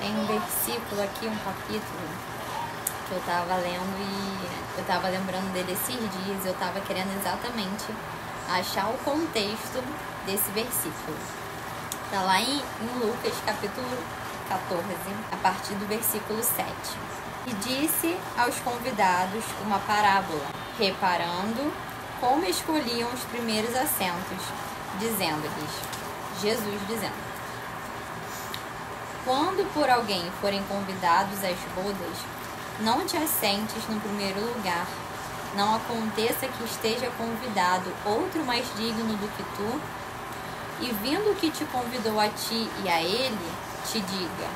Tem um versículo aqui, um capítulo, que eu tava lendo e eu tava lembrando dele esses dias. Eu tava querendo exatamente achar o contexto desse versículo. Tá lá em Lucas, capítulo 14, a partir do versículo 7. E disse aos convidados uma parábola, reparando como escolhiam os primeiros assentos, Jesus dizendo: quando por alguém forem convidados às bodas, não te assentes no primeiro lugar. Não aconteça que esteja convidado outro mais digno do que tu, e vindo o que te convidou a ti e a ele, te diga: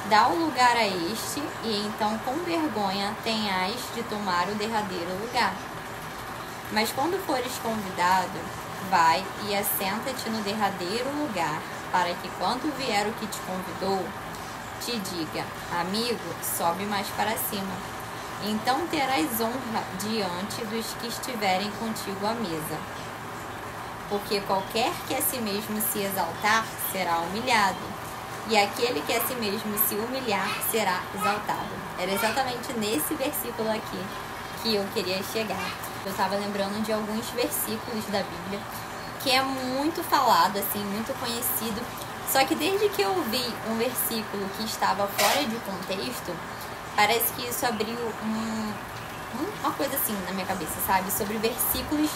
dá o lugar a este, e então com vergonha tenhas de tomar o derradeiro lugar. Mas quando fores convidado, vai e assenta-te no derradeiro lugar, para que quando vier o que te convidou, te diga: amigo, sobe mais para cima. Então terás honra diante dos que estiverem contigo à mesa. Porque qualquer que a si mesmo se exaltar, será humilhado, e aquele que a si mesmo se humilhar, será exaltado. Era exatamente nesse versículo aqui que eu queria chegar. Eu estava lembrando de alguns versículos da Bíblia, que é muito falado, assim, muito conhecido. Só que desde que eu vi um versículo que estava fora de contexto, parece que isso abriu uma coisa assim na minha cabeça, sabe? Sobre versículos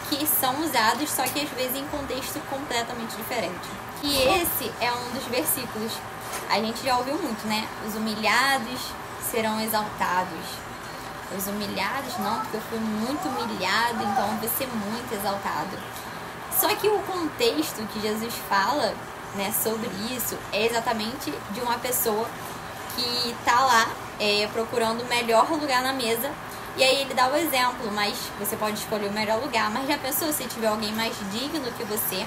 que são usados, só que às vezes em contexto completamente diferente. E esse é um dos versículos. A gente já ouviu muito, né? Os humilhados serão exaltados. Os humilhados não, porque eu fui muito humilhado, então eu vou ser muito exaltado. Só que o contexto que Jesus fala, né, sobre isso é exatamente de uma pessoa que tá lá procurando o melhor lugar na mesa. E aí ele dá o exemplo: mas você pode escolher o melhor lugar. Mas já pensou se tiver alguém mais digno que você?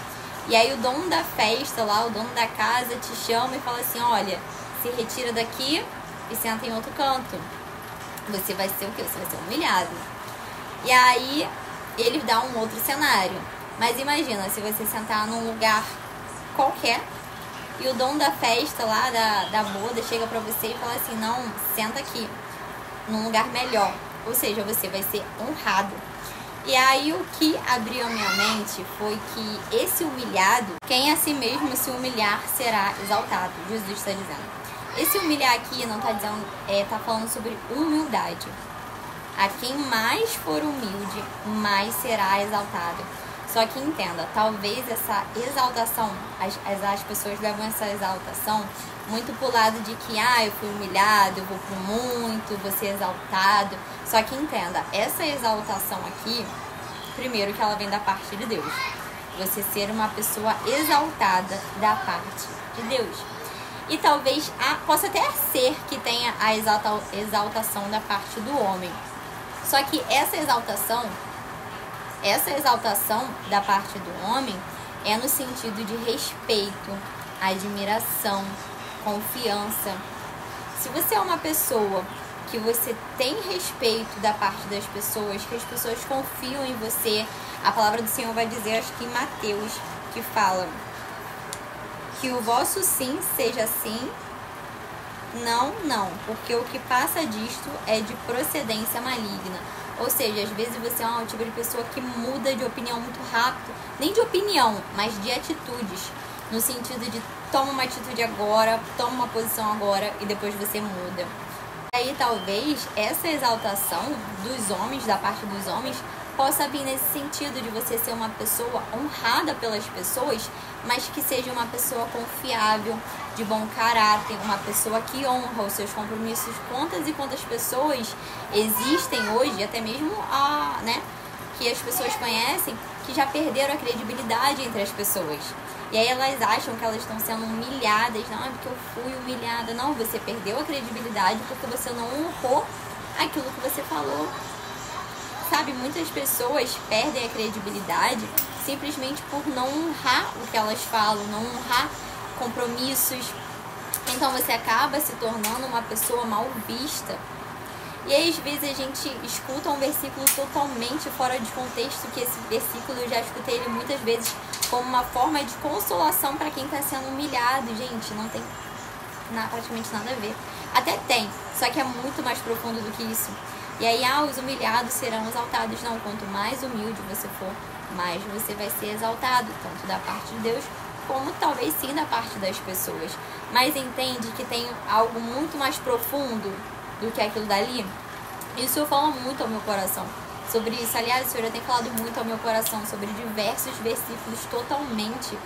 E aí o dono da festa lá, o dono da casa te chama e fala assim: olha, se retira daqui e senta em outro canto. Você vai ser o quê? Você vai ser humilhado. E aí ele dá um outro cenário. Mas imagina se você sentar num lugar qualquer e o dono da festa lá, da boda, chega pra você e fala assim: não, senta aqui, num lugar melhor. Ou seja, você vai ser honrado. E aí o que abriu a minha mente foi que esse humilhado, quem a si mesmo se humilhar será exaltado. Jesus está dizendo. Esse humilhar aqui não está dizendo, tá falando sobre humildade. A quem mais for humilde, mais será exaltado. Só que entenda, talvez essa exaltação, as pessoas levam essa exaltação muito pro lado de que, eu fui humilhado, eu vou pro muito, vou ser exaltado. Só que entenda, essa exaltação aqui, primeiro que ela vem da parte de Deus. Você ser uma pessoa exaltada da parte de Deus. E talvez possa até ser que tenha a exaltação da parte do homem. Só que essa exaltação da parte do homem é no sentido de respeito, admiração, confiança. Se você é uma pessoa que você tem respeito da parte das pessoas, que as pessoas confiam em você, a palavra do Senhor vai dizer, acho que em Mateus, que fala que o vosso sim seja sim, não, porque o que passa disto é de procedência maligna. Ou seja, às vezes você é um tipo de pessoa que muda de opinião muito rápido, nem de opinião, mas de atitudes, no sentido de toma uma atitude agora, toma uma posição agora e depois você muda. E aí talvez essa exaltação dos homens, da parte dos homens, possa vir nesse sentido de você ser uma pessoa honrada pelas pessoas, mas que seja uma pessoa confiável, de bom caráter, uma pessoa que honra os seus compromissos. Quantas e quantas pessoas existem hoje, até mesmo que as pessoas conhecem, que já perderam a credibilidade entre as pessoas. E aí elas acham que elas estão sendo humilhadas. Não, é porque eu fui humilhada. Não, você perdeu a credibilidade porque você não honrou aquilo que você falou. Sabe, muitas pessoas perdem a credibilidade simplesmente por não honrar o que elas falam, não honrar compromissos. Então você acaba se tornando uma pessoa mal vista. E aí, às vezes a gente escuta um versículo totalmente fora de contexto, que esse versículo eu já escutei ele muitas vezes como uma forma de consolação para quem está sendo humilhado. Gente, não tem praticamente nada a ver. Até tem, só que é muito mais profundo do que isso. E aí, os humilhados serão exaltados. Não, quanto mais humilde você for, mais você vai ser exaltado, tanto da parte de Deus, como talvez sim da parte das pessoas. Mas entende que tem algo muito mais profundo do que aquilo dali? Isso fala muito ao meu coração sobre isso. Aliás, o Senhor já tem falado muito ao meu coração sobre diversos versículos totalmente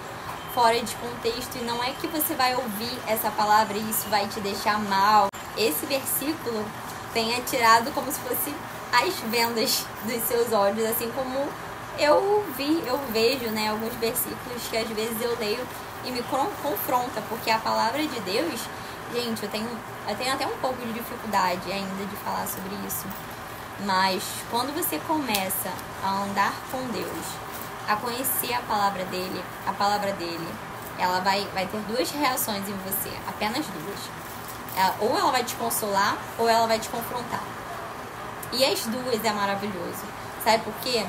fora de contexto. E não é que você vai ouvir essa palavra e isso vai te deixar mal. Esse versículo tem atirado como se fosse as vendas dos seus olhos, assim como eu vejo, né, alguns versículos que às vezes eu leio e me confronta, porque a palavra de Deus, gente, eu tenho até um pouco de dificuldade ainda de falar sobre isso, mas quando você começa a andar com Deus, a conhecer a palavra dele, ela vai ter duas reações em você, apenas duas. Ou ela vai te consolar, ou ela vai te confrontar. E as duas é maravilhoso. Sabe por quê?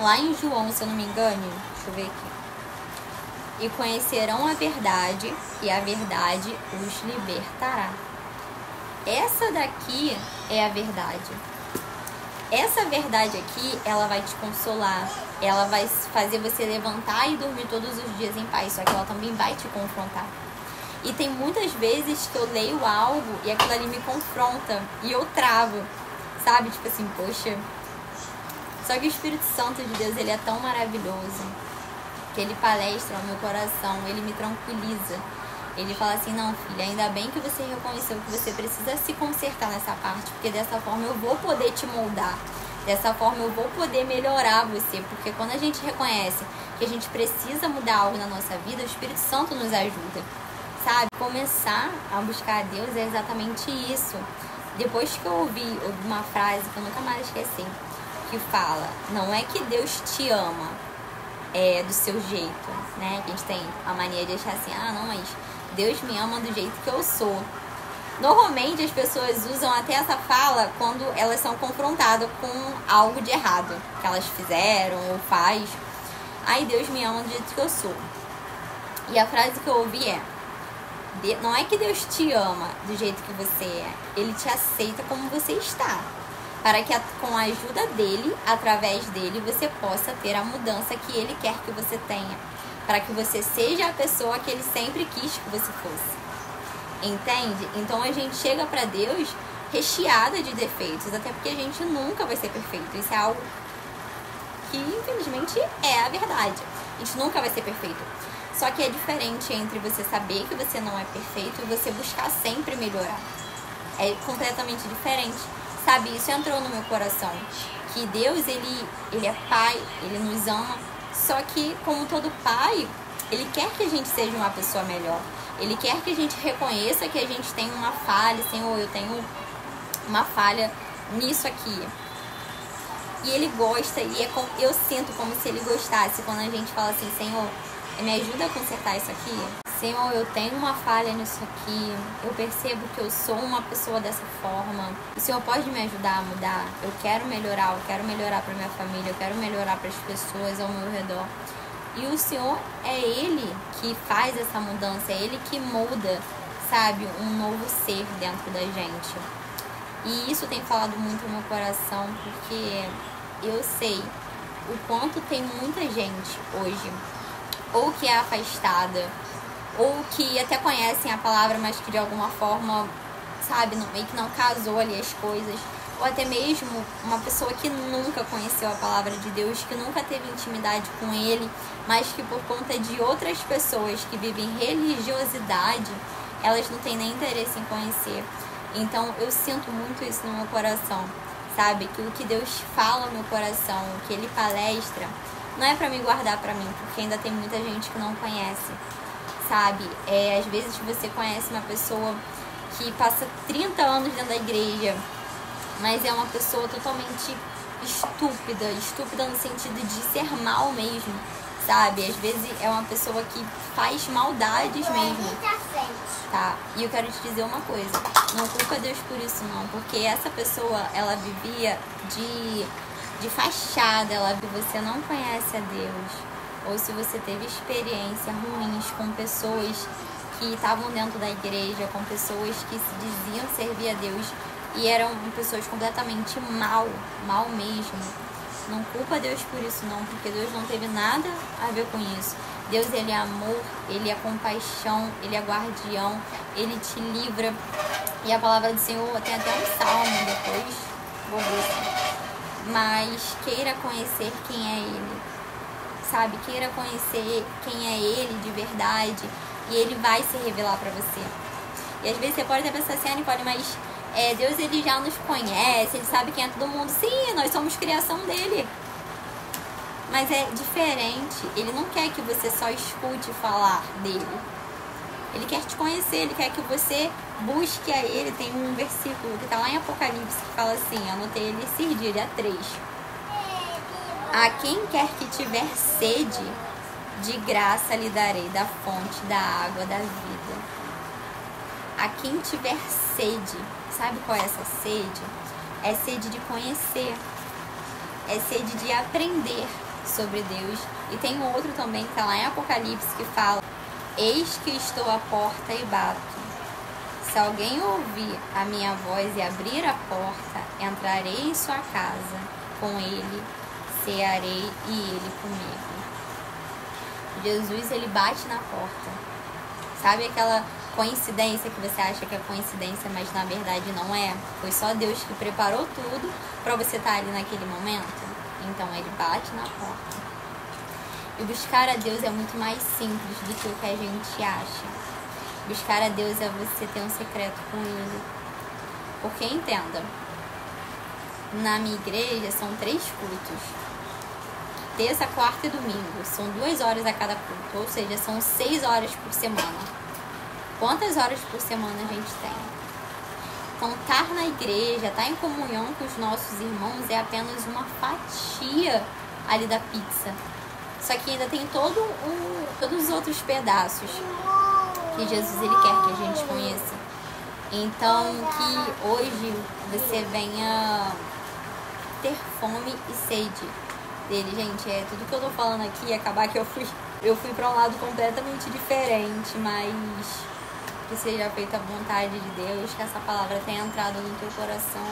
Lá em João, se eu não me engano, deixa eu ver aqui. E conhecerão a verdade, e a verdade os libertará. Essa daqui é a verdade. Essa verdade aqui, ela vai te consolar. Ela vai fazer você levantar e dormir todos os dias em paz. Só que ela também vai te confrontar. E tem muitas vezes que eu leio algo e aquilo ali me confronta e eu travo, sabe? Tipo assim, poxa. Só que o Espírito Santo de Deus, ele é tão maravilhoso que ele palestra ao meu coração, ele me tranquiliza. Ele fala assim, não, filha, ainda bem que você reconheceu que você precisa se consertar nessa parte, porque dessa forma eu vou poder te moldar. Dessa forma eu vou poder melhorar você, porque quando a gente reconhece que a gente precisa mudar algo na nossa vida, o Espírito Santo nos ajuda. Sabe, começar a buscar a Deus é exatamente isso. Depois que eu ouvi uma frase que eu nunca mais esqueci, que fala, não é que Deus te ama do seu jeito, né? A gente tem a mania de achar assim, não, mas Deus me ama do jeito que eu sou. Normalmente as pessoas usam até essa fala quando elas são confrontadas com algo de errado que elas fizeram ou faz. Ai, Deus me ama do jeito que eu sou. E a frase que eu ouvi é, não é que Deus te ama do jeito que você é, Ele te aceita como você está, para que com a ajuda dele, através dele, você possa ter a mudança que Ele quer que você tenha, para que você seja a pessoa que Ele sempre quis que você fosse. Entende? Então a gente chega para Deus recheada de defeitos, até porque a gente nunca vai ser perfeito. Isso é algo que infelizmente é a verdade. A gente nunca vai ser perfeito. Só que é diferente entre você saber que você não é perfeito e você buscar sempre melhorar. É completamente diferente. Sabe, isso entrou no meu coração. Que Deus, ele é pai, ele nos ama. Só que, como todo pai, ele quer que a gente seja uma pessoa melhor. Ele quer que a gente reconheça que a gente tem uma falha. Senhor, eu tenho uma falha nisso aqui. E ele gosta, e eu sinto como se ele gostasse quando a gente fala assim, Senhor, me ajuda a consertar isso aqui. Senhor, eu tenho uma falha nisso aqui. Eu percebo que eu sou uma pessoa dessa forma. O Senhor pode me ajudar a mudar? Eu quero melhorar para minha família, eu quero melhorar para as pessoas ao meu redor. E o Senhor é Ele que faz essa mudança, é Ele que molda, sabe, um novo ser dentro da gente. E isso tem falado muito no meu coração, porque eu sei o quanto tem muita gente hoje, ou que é afastada, ou que até conhecem a palavra, mas que de alguma forma, sabe, meio que não casou ali as coisas. Ou até mesmo uma pessoa que nunca conheceu a palavra de Deus, que nunca teve intimidade com Ele, mas que por conta de outras pessoas que vivem religiosidade, elas não têm nem interesse em conhecer. Então eu sinto muito isso no meu coração, sabe? Que o que Deus fala no meu coração, o que Ele palestra, não é pra me guardar pra mim, porque ainda tem muita gente que não conhece, sabe? Às vezes você conhece uma pessoa que passa 30 anos dentro da igreja, mas é uma pessoa totalmente estúpida no sentido de ser mal mesmo, sabe? Às vezes é uma pessoa que faz maldades mesmo, tá? E eu quero te dizer uma coisa, não culpa Deus por isso não, porque essa pessoa, ela vivia de fachada, você não conhece a Deus, ou se você teve experiências ruins com pessoas que estavam dentro da igreja com pessoas que se diziam servir a Deus e eram pessoas completamente mal mesmo. Não culpa Deus por isso não, porque Deus não teve nada a ver com isso. Deus, ele é amor, ele é compaixão, ele é guardião, ele te livra. E a palavra do Senhor tem até um salmo depois, vou ver. Mas queira conhecer quem é ele, sabe? Queira conhecer quem é ele de verdade e ele vai se revelar pra você. E às vezes você pode até pensar assim, Nicole, mas Deus, ele já nos conhece, ele sabe quem é todo mundo. Sim, nós somos criação dele. Mas é diferente. Ele não quer que você só escute falar dele. Ele quer te conhecer, ele quer que você busque a ele. Tem um versículo que está lá em Apocalipse que fala assim, anotei ele esses dias, dia 3. A quem quer que tiver sede, de graça lhe darei da fonte da água da vida. A quem tiver sede, sabe qual é essa sede? É sede de conhecer, é sede de aprender sobre Deus. E tem um outro também que está lá em Apocalipse que fala: eis que estou à porta e bato. Se alguém ouvir a minha voz e abrir a porta, entrarei em sua casa com ele, cearei e ele comigo. Jesus, ele bate na porta. Sabe aquela coincidência que você acha que é coincidência, mas na verdade não é? Foi só Deus que preparou tudo para você estar ali naquele momento? Então ele bate na porta. E buscar a Deus é muito mais simples do que o que a gente acha. Buscar a Deus é você ter um secreto com ele. Porque entenda, na minha igreja são 3 cultos. Terça, quarta e domingo. São 2 horas a cada culto. Ou seja, são 6 horas por semana. Quantas horas por semana a gente tem? Então, estar na igreja, estar em comunhão com os nossos irmãos é apenas uma fatia ali da pizza. Só que ainda tem todos os outros pedaços que Jesus, ele quer que a gente conheça. Então, que hoje você venha ter fome e sede dele. Gente, é tudo que eu tô falando aqui, acabar que eu fui pra um lado completamente diferente, mas que seja feita a vontade de Deus, que essa palavra tenha entrado no teu coração.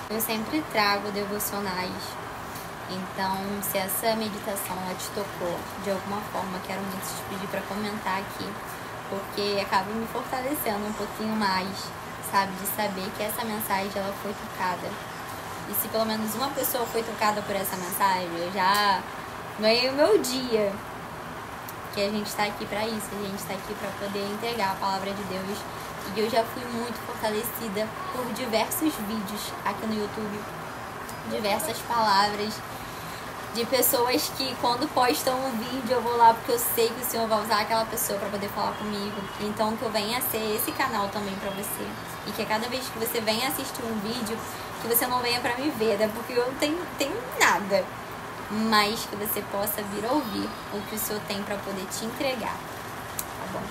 Eu sempre trago devocionais. Então, se essa meditação ela te tocou de alguma forma, quero muito te pedir para comentar aqui, porque acaba me fortalecendo um pouquinho mais, sabe, de saber que essa mensagem ela foi tocada. E se pelo menos uma pessoa foi tocada por essa mensagem, eu já ganhei o meu dia. Que a gente está aqui para isso, a gente está aqui para poder entregar a palavra de Deus. E eu já fui muito fortalecida por diversos vídeos aqui no YouTube, diversas palavras de pessoas que quando postam um vídeo eu vou lá porque eu sei que o Senhor vai usar aquela pessoa para poder falar comigo. Então que eu venha a ser esse canal também para você. E que a cada vez que você venha assistir um vídeo, que você não venha para me ver, né? Porque eu não tenho nada. Mas que você possa vir ouvir o que o Senhor tem para poder te entregar, tá bom?